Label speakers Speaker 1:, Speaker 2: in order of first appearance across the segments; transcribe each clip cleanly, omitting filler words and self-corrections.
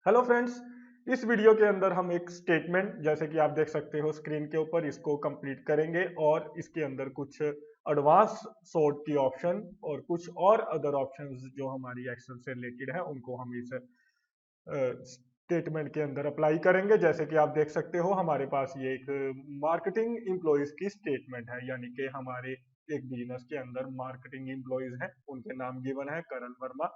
Speaker 1: Hello friends, इस video के अंदर हम एक स्टेटमेंट जैसे कि आप देख सकते हो स्क्रीन के ऊपर इसको कंप्लीट करेंगे और इसके अंदर कुछ एडवांस सॉर्ट की ऑप्शन और कुछ और अदर ऑप्शंस जो हमारी एक्सेल से रिलेटेड है उनको हम इस स्टेटमेंट के अंदर अप्लाई करेंगे। जैसे कि आप देख सकते हो हमारे पास ये एक मार्केटिंग एम्प्लॉयज की स्टेटमेंट है, यानी कि हमारे एक बिजनेस के अंदर मार्केटिंग एम्प्लॉयज हैं, उनके नाम गिवन है करण वर्मा।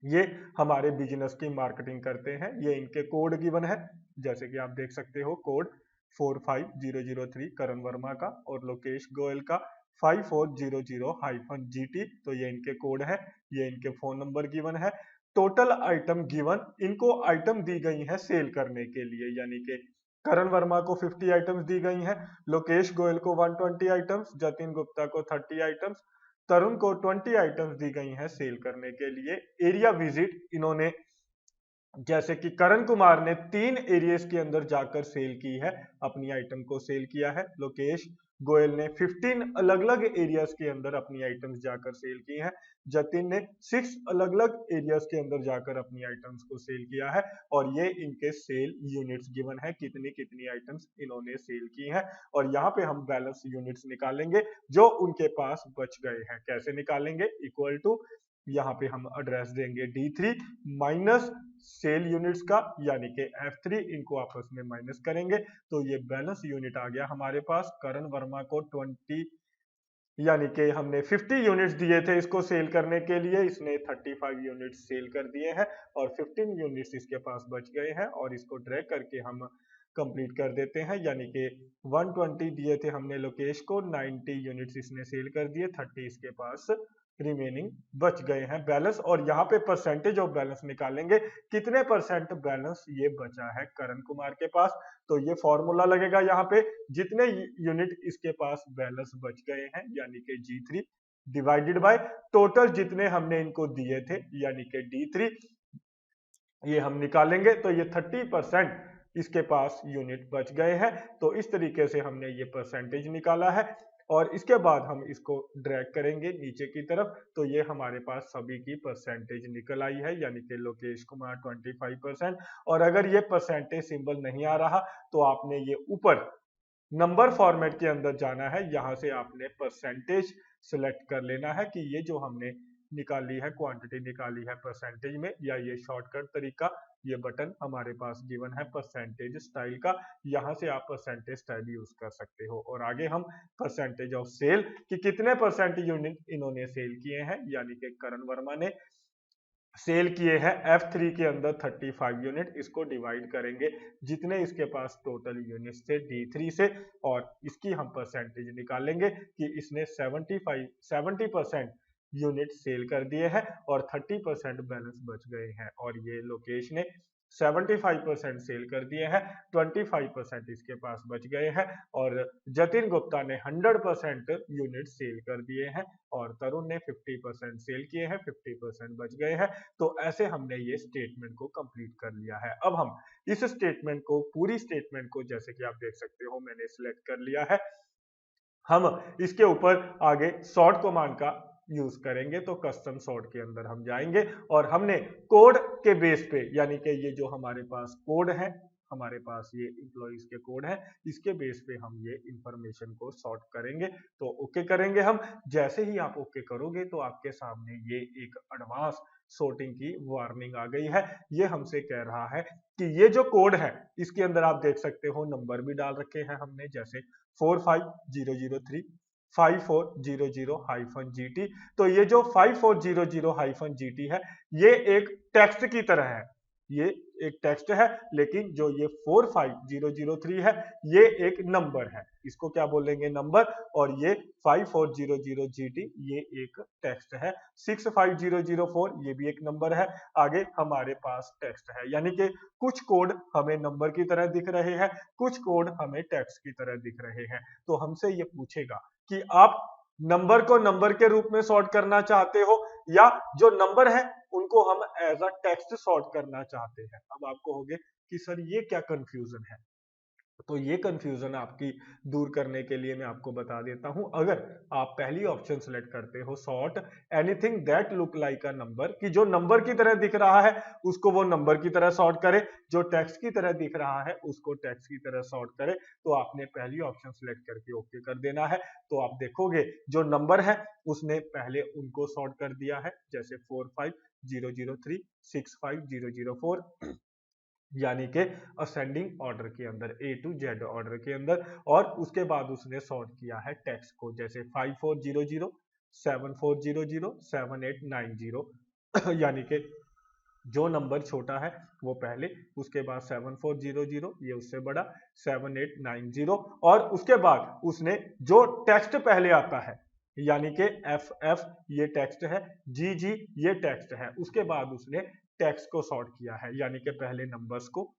Speaker 1: ये हमारे बिजनेस की मार्केटिंग करते हैं। ये इनके कोड गिवन है, जैसे कि आप देख सकते हो कोड 45003 करण वर्मा का और लोकेश गोयल का 5400-GT। तो ये इनके कोड है। ये इनके फोन नंबर गिवन है। टोटल आइटम गिवन, इनको आइटम दी गई है सेल करने के लिए, यानी कि करण वर्मा को 50 आइटम्स दी गई हैं, लोकेश गोयल को 120 आइटम्स, जतिन गुप्ता को 30 आइटम्स, तरुण को 20 आइटम्स दी गई हैं सेल करने के लिए। एरिया विजिट इन्होंने, जैसे कि करण कुमार ने 3 एरियाज के अंदर जाकर सेल की है, अपनी आइटम को सेल किया है। लोकेश गोयल ने 15 अलग अलग एरियाज के अंदर अपनी आइटम्स जाकर सेल की है। जतिन ने 6 अलग अलग एरियाज के अंदर जाकर अपनी आइटम्स को सेल किया है। और ये इनके सेल यूनिट्स गिवन है, कितनी कितनी आइटम्स इन्होंने सेल की है। और यहाँ पे हम बैलेंस यूनिट्स निकालेंगे जो उनके पास बच गए हैं। कैसे निकालेंगे? इक्वल टू, यहाँ पे हम एड्रेस देंगे D3 माइनस सेल यूनिट्स का, यानी कि F3, इनको आपस में माइनस करेंगे तो ये बैलेंस यूनिट आ गया हमारे पास। करण वर्मा को 20, यानी कि हमने 50 यूनिट्स दिए थे इसको सेल करने के लिए, इसने 35 यूनिट्स सेल कर दिए हैं और 15 यूनिट्स इसके पास बच गए हैं। और इसको ड्रैग करके हम कंप्लीट कर देते हैं, यानी कि 120 दिए थे हमने लोकेश को, 90 यूनिट्स इसने सेल कर दिए, 30 इसके पास रिमेनिंग बच गए हैं बैलेंस। और यहाँ पे परसेंटेज ऑफ बैलेंस निकालेंगे, कितने परसेंट बैलेंस ये बचा है करण कुमार के पास। तो ये फॉर्मूला लगेगा यहाँ पे, जितने यूनिट इसके पास बैलेंस बच गए हैं, यानी कि G3 डिवाइडेड बाय टोटल जितने हमने इनको दिए थे, यानी कि D3, ये हम निकालेंगे तो ये 30% इसके पास यूनिट बच गए हैं। तो इस तरीके से हमने ये परसेंटेज निकाला है और इसके बाद हम इसको ड्रैग करेंगे नीचे की तरफ, तो ये हमारे पास सभी की परसेंटेज निकल आई है, यानी कि लोकेश कुमार 25%। और अगर ये परसेंटेज सिंबल नहीं आ रहा तो आपने ये ऊपर नंबर फॉर्मेट के अंदर जाना है, यहां से आपने परसेंटेज सिलेक्ट कर लेना है कि ये जो हमने निकाली है क्वांटिटी निकाली है परसेंटेज में, या ये शॉर्टकट तरीका, ये बटन हमारे पास गिवन है परसेंटेज स्टाइल का, यहां से आप परसेंटेज स्टाइल यूज कर सकते हो। और आगे हम परसेंटेज ऑफ सेल कि कितने परसेंट यूनिट इन्होंने सेल किए हैं, यानी कि करण वर्मा ने सेल किए हैं F3 के अंदर 35 यूनिट, इसको डिवाइड करेंगे जितने इसके पास टोटल यूनिट्स थे D3 से, और इसकी हम परसेंटेज निकालेंगे कि इसने 70% यूनिट सेल कर दिए हैं और 30% बैलेंस बच गए हैं। और ये लोकेश ने 75% सेल कर दिए हैं, 25% इसके पास बच गए हैं। और जतिन गुप्ता ने 100% यूनिट सेल कर दिए हैं और तरुण ने 50% सेल किए हैं, 50% बच गए हैं। तो ऐसे हमने ये स्टेटमेंट को कंप्लीट कर लिया है। अब हम इस स्टेटमेंट को, पूरी स्टेटमेंट को, जैसे कि आप देख सकते हो मैंने सिलेक्ट कर लिया है, हम इसके ऊपर आगे सॉर्ट कमांड का यूज करेंगे। तो कस्टम सॉर्ट के अंदर हम जाएंगे और हमने कोड के बेस पे, यानी कि ये जो हमारे पास कोड है, हमारे पास ये इंप्लॉइज के कोड है, इसके बेस पे हम ये इंफॉर्मेशन को सॉर्ट करेंगे। तो ओके करेंगे हम। जैसे ही आप ओके करोगे तो आपके सामने ये एक एडवांस सॉर्टिंग की वार्निंग आ गई है। ये हमसे कह रहा है कि ये जो कोड है इसके अंदर आप देख सकते हो नंबर भी डाल रखे हैं हमने, जैसे 45003 5400-GT। तो ये जो 5400-GT है ये एक टेक्स्ट की तरह है, ये एक टेक्स्ट है, लेकिन जो ये 45003 है ये एक नंबर है, इसको क्या बोलेंगे? नंबर। और ये 5400-GT ये एक टेक्स्ट है। 65004 ये भी एक नंबर है। आगे हमारे पास टेक्स्ट है, यानी कि कुछ कोड हमें नंबर की तरह दिख रहे हैं, कुछ कोड हमें टेक्स्ट की तरह दिख रहे हैं। तो हमसे ये पूछेगा कि आप नंबर को नंबर के रूप में सॉर्ट करना चाहते हो या जो नंबर है उनको हम एज अ टेक्स्ट सॉर्ट करना चाहते हैं। अब आपको होगे कि सर ये क्या कंफ्यूजन है। तो ये कंफ्यूजन आपकी दूर करने के लिए मैं आपको बता देता हूं, अगर आप पहली ऑप्शन सेलेक्ट करते हो sort anything that look like a number, कि जो नंबर की तरह दिख रहा है उसको वो नंबर की तरह सॉर्ट करे, जो टेक्स्ट की तरह दिख रहा है उसको टेक्स्ट की तरह सॉर्ट करे, तो आपने पहली ऑप्शन सेलेक्ट करके ओके कर देना है। तो आप देखोगे जो नंबर है उसने पहले उनको सॉर्ट कर दिया है, जैसे 45003 65004, यानी कि असेंडिंग ऑर्डर के अंदर, ए टू जेड ऑर्डर के अंदर। और उसके बाद उसने सॉर्ट किया है टेक्स्ट को, जैसे 5400 7400 7890, यानी कि जो नंबर छोटा है वो पहले, उसके बाद 7400 ये उससे बड़ा 7890, और उसके बाद उसने जो टेक्स्ट पहले आता है, यानी कि एफ एफ ये टेक्स्ट है, जी जी ये टेक्स्ट है, उसके बाद उसने टेक्स्ट को सॉर्ट किया है, यानी कि पहले नंबर्स को,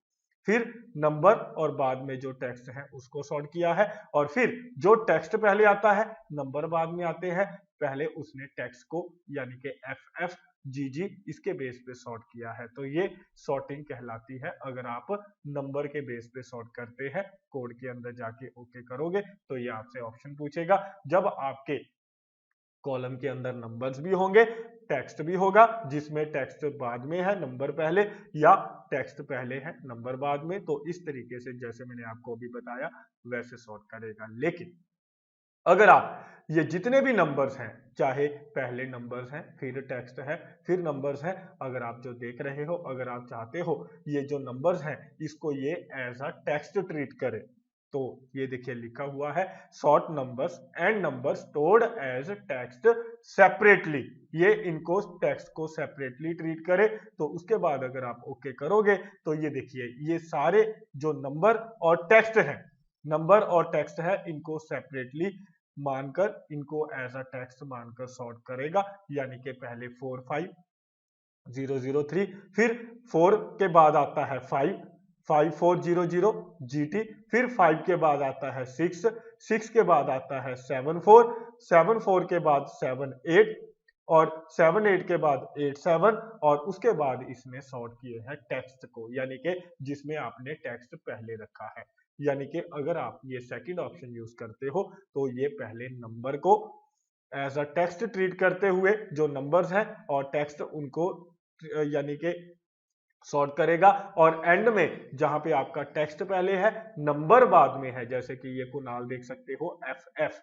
Speaker 1: फिर नंबर और बाद में जो टेक्स्ट है उसको सॉर्ट किया है, और फिर जो टेक्स्ट पहले आता है नंबर बाद में आते हैं, पहले उसने टेक्स्ट को यानी कि एफ एफ जी जी इसके बेस पे सॉर्ट किया है। तो ये सॉर्टिंग कहलाती है। अगर आप नंबर के बेस पे सॉर्ट करते हैं, कोड के अंदर जाके ओके करोगे तो ये आपसे ऑप्शन पूछेगा। जब आपके कॉलम के अंदर नंबर्स भी होंगे, टेक्स्ट भी होगा, जिसमें टेक्स्ट बाद में है नंबर पहले, या टेक्स्ट पहले है नंबर बाद में, तो इस तरीके से जैसे मैंने आपको अभी बताया वैसे सॉर्ट करेगा। लेकिन अगर आप ये जितने भी नंबर्स हैं, चाहे पहले नंबर्स हैं फिर टेक्स्ट है फिर नंबर्स हैं, अगर आप जो देख रहे हो, अगर आप चाहते हो ये जो नंबर्स हैं इसको ये एज अ टेक्स्ट ट्रीट करे, तो ये देखिए लिखा हुआ है sort numbers and numbers stored as text separately, ये इनको टेक्स्ट को सेपरेटली ट्रीट करे। तो उसके बाद अगर आप ओके करोगे तो ये देखिए ये सारे जो नंबर और टेक्स्ट है, नंबर और टेक्स्ट है, इनको सेपरेटली मानकर, इनको एज अ टेक्स्ट मानकर सॉर्ट करेगा, यानी कि पहले 45003, फिर 4 के बाद आता है 5 5400 जीटी, फिर 5 के बाद आता है 6 6 के बाद आता है 74 74 के बाद 78, और 78 के बाद 87, और उसके बाद इसने सॉर्ट किए हैं टेक्स्ट को, यानी कि जिसमें आपने टेक्स्ट पहले रखा है। यानी कि अगर आप ये सेकंड ऑप्शन यूज करते हो तो ये पहले नंबर को एज अ टेक्स्ट ट्रीट करते हुए जो नंबर्स हैं और टेक्स्ट उनको यानी कि सॉर्ट करेगा, और एंड में जहां पे आपका टेक्स्ट पहले है नंबर बाद में है, जैसे कि ये कुणाल देख सकते हो एफ एफ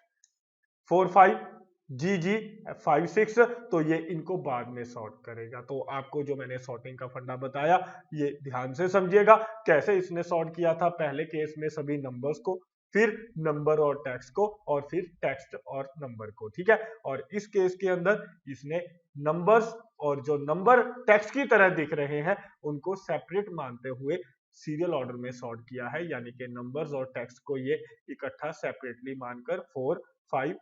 Speaker 1: 45 जी जी 56, तो ये इनको बाद में सॉर्ट करेगा। तो आपको जो मैंने सॉर्टिंग का फंडा बताया ये ध्यान से समझिएगा, कैसे इसने सॉर्ट किया था, पहले केस में सभी नंबर्स को, फिर नंबर और टेक्स्ट को, और फिर टेक्स्ट और नंबर को, ठीक है। और इस केस के अंदर इसने नंबर्स और जो नंबर टेक्स्ट की तरह दिख रहे हैं उनको सेपरेट मानते हुए सीरियल ऑर्डर में सॉर्ट किया है, यानी कि नंबर्स और टेक्स्ट को ये इकट्ठा सेपरेटली मानकर 4 5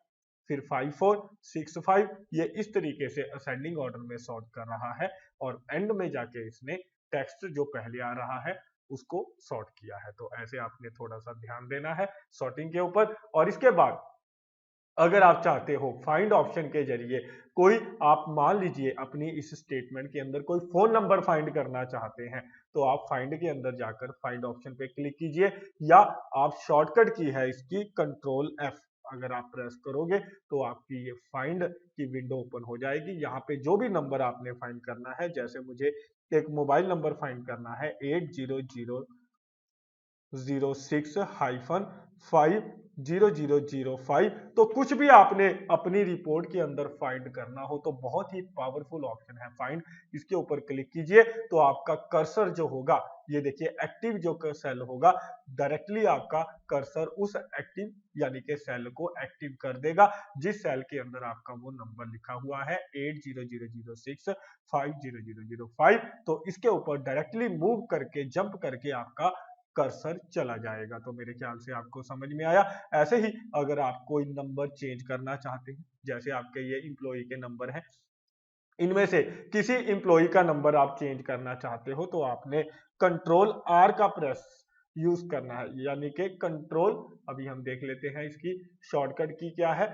Speaker 1: फिर 5 4 6 5 ये इस तरीके से असेंडिंग ऑर्डर में सॉर्ट कर रहा है, और एंड में जाके इसने टेक्स्ट जो पहले आ रहा है उसको सॉर्ट किया है। तो ऐसे आपने थोड़ा सा ध्यान देना है सॉर्टिंग के ऊपर। और इसके बाद अगर आप चाहते हो फाइंड ऑप्शन के जरिए कोई, आप मान लीजिए अपनी इस स्टेटमेंट के अंदर कोई फोन नंबर फाइंड करना चाहते हैं, तो आप फाइंड के अंदर जाकर फाइंड ऑप्शन पे क्लिक कीजिए, या आप शॉर्टकट की है इसकी कंट्रोल एफ, अगर आप प्रेस करोगे तो आपकी ये फाइंड की विंडो ओपन हो जाएगी। यहाँ पे जो भी नंबर आपने फाइंड करना है, जैसे मुझे एक मोबाइल नंबर फाइंड करना है 80006-50005, तो कुछ भी आपने अपनी रिपोर्ट के अंदर फाइंड करना हो तो बहुत ही पावरफुल ऑप्शन है फाइंड, इसके ऊपर क्लिक कीजिए तो आपका कर्सर जो होगा, ये देखिए एक्टिव जो सेल होगा, डायरेक्टली आपका कर्सर उस एक्टिव यानी कि सेल को एक्टिव कर देगा, जिस सेल के अंदर आपका वो नंबर लिखा हुआ है 80006-50005, तो इसके ऊपर डायरेक्टली मूव करके जंप करके आपका कर्सर चला जाएगा। तो मेरे ख्याल से आपको समझ में आया। ऐसे ही अगर आप कोई नंबर चेंज करना चाहते हैं, जैसे आपके ये इंप्लॉई के नंबर हैं, इनमें से किसी इंप्लॉई का नंबर आप चेंज करना चाहते हो तो आपने कंट्रोल आर का प्रेस यूज करना है, यानी कि कंट्रोल, अभी हम देख लेते हैं इसकी शॉर्टकट की क्या है,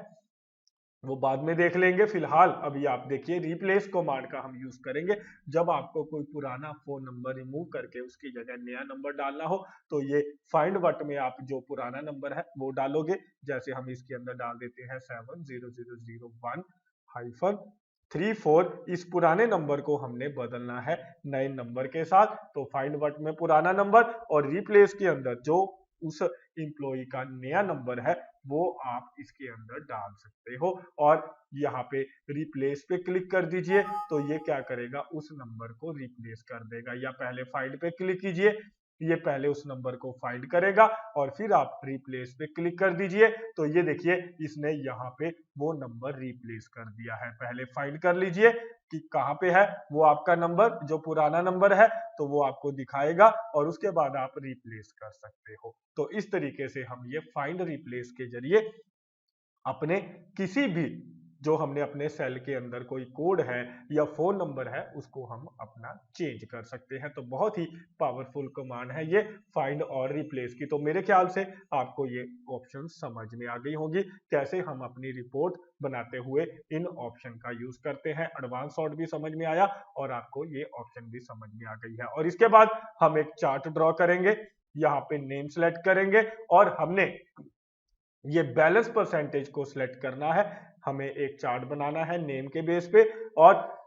Speaker 1: वो बाद में देख लेंगे। फिलहाल अभी आप देखिए रिप्लेस कमांड का हम यूज करेंगे। जब आपको कोई पुराना फोन नंबर रिमूव करके उसकी जगह नया नंबर डालना हो तो ये फाइंड वट में आप जो पुराना नंबर है वो डालोगे। जैसे हम इसके अंदर डाल देते हैं 70001-34। इस पुराने नंबर को हमने बदलना है नए नंबर के साथ। तो फाइंड वट में पुराना नंबर और रिप्लेस के अंदर जो उस इंप्लॉई का नया नंबर है वो आप इसके अंदर डाल सकते हो। और यहाँ पे रिप्लेस पे क्लिक कर दीजिए तो ये क्या करेगा, उस नंबर को रिप्लेस कर देगा। या पहले फाइंड पे क्लिक कीजिए, ये पहले उस नंबर को फाइंड करेगा और फिर आप रिप्लेस पे क्लिक कर दीजिए तो ये देखिए इसने यहाँ पे वो नंबर रिप्लेस कर दिया है। पहले फाइंड कर लीजिए कि कहाँ पे है वो आपका नंबर, जो पुराना नंबर है तो वो आपको दिखाएगा और उसके बाद आप रिप्लेस कर सकते हो। तो इस तरीके से हम ये फाइंड रिप्लेस के जरिए अपने किसी भी जो हमने अपने सेल के अंदर कोई कोड है या फोन नंबर है उसको हम अपना चेंज कर सकते हैं। तो बहुत ही पावरफुल कमांड है ये फाइंड और रिप्लेस की। तो मेरे ख्याल से आपको ये ऑप्शन समझ में आ गई होगी कैसे हम अपनी रिपोर्ट बनाते हुए इन ऑप्शन का यूज करते हैं। एडवांस सॉर्ट भी समझ में आया और आपको ये ऑप्शन भी समझ में आ गई है। और इसके बाद हम एक चार्ट ड्रॉ करेंगे, यहाँ पे नेम सेलेक्ट करेंगे और हमने ये बैलेंस परसेंटेज को सिलेक्ट करना है। हमें एक चार्ट बनाना है नेम के बेस पे और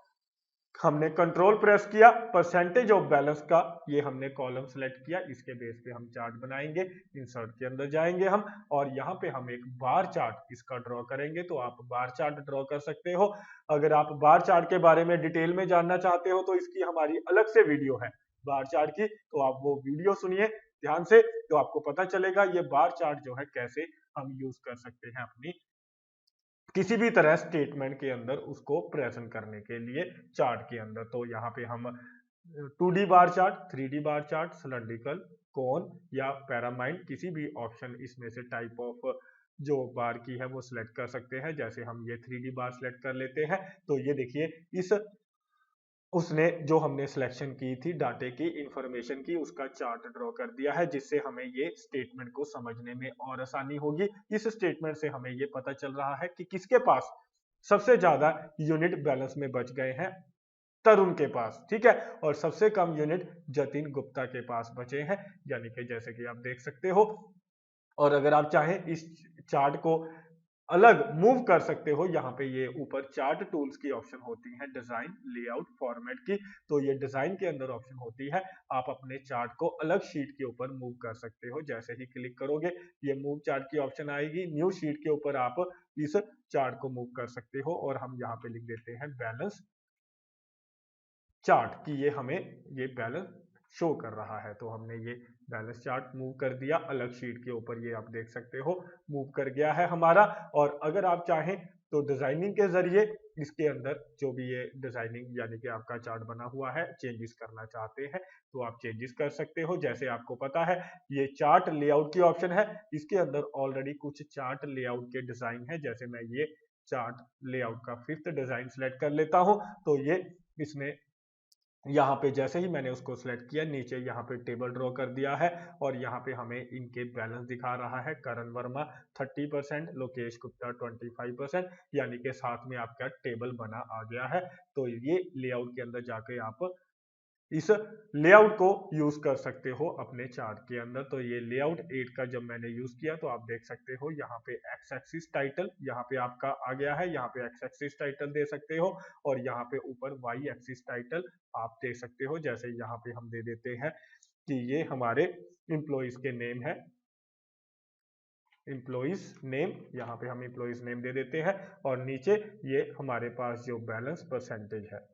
Speaker 1: हमने कंट्रोल प्रेस किया, परसेंटेज ऑफ बैलेंस का ये हमने कॉलम सेलेक्ट किया। इसके बेस पे हम चार्ट बनाएंगे। इंसर्ट के अंदर जाएंगे हम और यहाँ पे हम एक बार चार्ट इसका ड्रॉ करेंगे। तो आप बार चार्ट ड्रॉ कर सकते हो। अगर आप बार चार्ट के बारे में डिटेल में जानना चाहते हो तो इसकी हमारी अलग से वीडियो है बार चार्ट की, तो आप वो वीडियो सुनिए ध्यान से, तो आपको पता चलेगा ये बार चार्ट जो है कैसे हम यूज कर सकते हैं अपनी किसी भी तरह स्टेटमेंट के अंदर उसको प्रेजेंट करने के लिए चार्ट के अंदर। तो यहाँ पे हम 2D bar chart, 3D bar chart, cylindrical, cone या पैरामाइंड किसी भी ऑप्शन इसमें से टाइप ऑफ जो बार की है वो सिलेक्ट कर सकते हैं। जैसे हम ये 3D बार सिलेक्ट कर लेते हैं तो ये देखिए इस उसने जो हमने सिलेक्शन की थी डाटे की इंफॉर्मेशन की उसका चार्ट ड्रॉ कर दिया है, जिससे हमें ये स्टेटमेंट को समझने में और आसानी होगी। इस स्टेटमेंट से हमें ये पता चल रहा है कि किसके पास सबसे ज्यादा यूनिट बैलेंस में बच गए हैं, तरुण के पास, ठीक है, और सबसे कम यूनिट जतिन गुप्ता के पास बचे हैं। यानी कि जैसे कि आप देख सकते हो। और अगर आप चाहें इस चार्ट को अलग मूव कर सकते हो, यहाँ पे ये ऊपर चार्ट टूल्स की ऑप्शन होती है डिजाइन लेआउट फॉर्मेट की। तो ये डिजाइन के अंदर ऑप्शन होती है, आप अपने चार्ट को अलग शीट के ऊपर मूव कर सकते हो। जैसे ही क्लिक करोगे ये मूव चार्ट की ऑप्शन आएगी, न्यू शीट के ऊपर आप इस चार्ट को मूव कर सकते हो। और हम यहाँ पे लिख देते हैं बैलेंस चार्ट कि ये हमें ये बैलेंस शो कर रहा है। तो हमने ये बैलेंस चार्ट मूव कर दिया अलग शीट के ऊपर, ये आप देख सकते हो मूव कर गया है हमारा। और अगर आप चाहें तो डिजाइनिंग के जरिए इसके अंदर जो भी ये डिजाइनिंग यानी कि आपका चार्ट बना हुआ है चेंजेस करना चाहते हैं तो आप चेंजेस कर सकते हो। जैसे आपको पता है ये चार्ट लेआउट की ऑप्शन है, इसके अंदर ऑलरेडी कुछ चार्ट लेआउट के डिजाइन है। जैसे मैं ये चार्ट लेआउट का 5th डिजाइन सेलेक्ट कर लेता हूं तो ये इसने यहाँ पे जैसे ही मैंने उसको सिलेक्ट किया नीचे यहाँ पे टेबल ड्रॉ कर दिया है और यहाँ पे हमें इनके बैलेंस दिखा रहा है। करण वर्मा 30%, लोकेश गुप्ता 25%, यानी कि साथ में आपका टेबल बना आ गया है। तो ये लेआउट के अंदर जाके आप इस लेआउट को यूज कर सकते हो अपने चार्ट के अंदर। तो ये लेआउट 8 का जब मैंने यूज किया तो आप देख सकते हो यहाँ पे एक्स एक्सिस टाइटल यहाँ पे आपका आ गया है, यहाँ पे एक्स एक्सिस टाइटल दे सकते हो और यहाँ पे ऊपर वाई एक्सिस टाइटल आप दे सकते हो। जैसे यहाँ पे हम दे देते हैं कि ये हमारे एम्प्लॉइज के नेम है, एम्प्लॉइज नेम, यहाँ पे हम एम्प्लॉइज नेम दे देते हैं और नीचे ये हमारे पास जो बैलेंस परसेंटेज है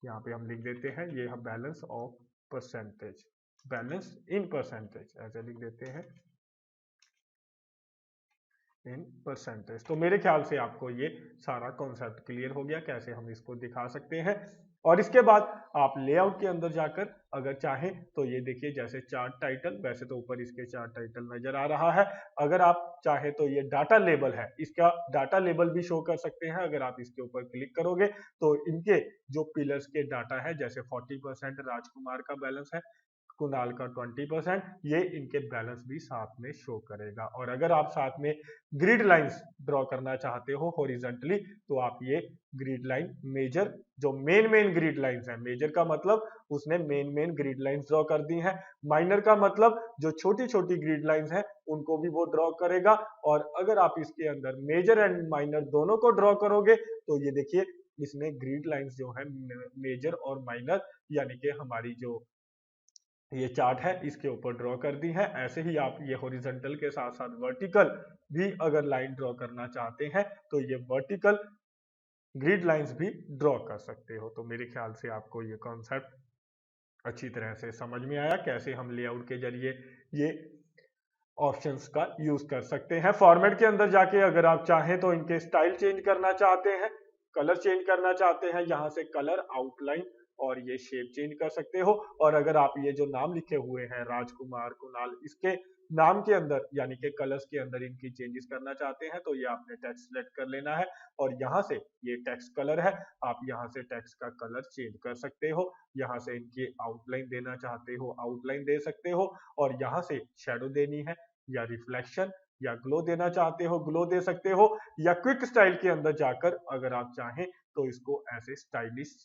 Speaker 1: यहाँ पे हम लिख देते हैं ये balance of percentage, balance in percentage ऐसे लिख देते हैं इन परसेंटेज। तो मेरे ख्याल से आपको ये सारा कॉन्सेप्ट क्लियर हो गया कैसे हम इसको दिखा सकते हैं। और इसके बाद आप लेआउट के अंदर जाकर अगर चाहें तो ये देखिए जैसे चार्ट टाइटल, वैसे तो ऊपर इसके चार्ट टाइटल नजर आ रहा है। अगर आप चाहें तो ये डाटा लेबल है, इसका डाटा लेबल भी शो कर सकते हैं। अगर आप इसके ऊपर क्लिक करोगे तो इनके जो पिलर्स के डाटा है जैसे 40% राजकुमार का बैलेंस है, कुणाल का 20%, ये इनके बैलेंस भी साथ में शो करेगा। और अगर आप साथ में ग्रिड लाइंस ड्रॉ करना चाहते हो हॉरिजॉन्टली, तो आप ये ग्रिड लाइन मेजर, जो मेन ग्रिड लाइंस है, मेजर का मतलब उसने मेन ग्रिड लाइंस ड्रॉ कर दी है, माइनर का मतलब जो छोटी छोटी ग्रिड लाइंस है उनको भी वो ड्रॉ करेगा। और अगर आप इसके अंदर मेजर एंड माइनर दोनों को ड्रॉ करोगे तो ये देखिए इसने ग्रिड लाइंस जो है मेजर और माइनर यानी कि हमारी जो ये चार्ट है इसके ऊपर ड्रॉ कर दी है। ऐसे ही आप ये हॉरिजॉन्टल के साथ साथ वर्टिकल भी अगर लाइन ड्रॉ करना चाहते हैं तो ये वर्टिकल ग्रिड लाइंस भी ड्रॉ कर सकते हो। तो मेरे ख्याल से आपको ये कॉन्सेप्ट अच्छी तरह से समझ में आया, कैसे हम लेआउट के जरिए ये ऑप्शंस का यूज कर सकते हैं। फॉर्मेट के अंदर जाके अगर आप चाहें तो इनके स्टाइल चेंज करना चाहते हैं, कलर चेंज करना चाहते हैं, यहाँ से कलर, आउटलाइन और ये शेप चेंज कर सकते हो। और अगर आप ये जो नाम लिखे हुए हैं राजकुमार, कुणाल, इसके नाम के अंदर यानी कि कलर्स के अंदर इनकी चेंजेस करना चाहते हैं तो ये आपने टेक्स्ट सेलेक्ट कर लेना है और यहाँ से ये टेक्स्ट कलर है, आप यहाँ से टेक्स्ट का कलर चेंज कर सकते हो। यहाँ से इनकी आउटलाइन देना चाहते हो आउटलाइन दे सकते हो, और यहाँ से शेडो देनी है या रिफ्लेक्शन या ग्लो देना चाहते हो ग्लो दे सकते हो, या क्विक स्टाइल के अंदर जाकर अगर आप चाहें तो इसको ऐसे स्टाइलिश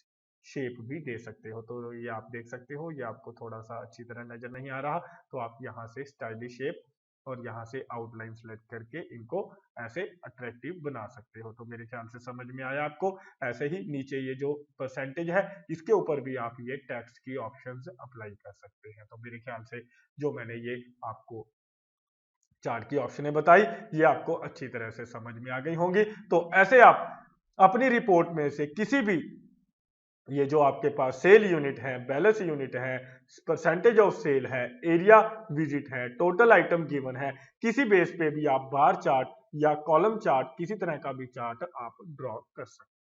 Speaker 1: शेप भी दे सकते हो। तो ये आप देख सकते हो, ये आपको थोड़ा सा अच्छी तरह नजर नहीं आ रहा तो आप यहाँ से स्टाइलिश शेप और यहाँ से आउटलाइन सेलेक्ट करके इनको ऐसे अट्रैक्टिव बना सकते हो। तो मेरे ख्याल से समझ में आया आपको। ऐसे ही नीचे ये जो परसेंटेज है इसके ऊपर भी आप ये टेक्स्ट की ऑप्शंस अप्लाई कर सकते हैं। तो मेरे ख्याल से जो मैंने ये आपको चार्ट की ऑप्शनें बताई ये आपको अच्छी तरह से समझ में आ गई होंगी। तो ऐसे आप अपनी रिपोर्ट में से किसी भी ये जो आपके पास सेल यूनिट है, बैलेंस यूनिट है, परसेंटेज ऑफ सेल है, एरिया विजिट है, टोटल आइटम गिवन है, किसी बेस पे भी आप बार चार्ट या कॉलम चार्ट किसी तरह का भी चार्ट आप ड्रॉ कर सकते हैं।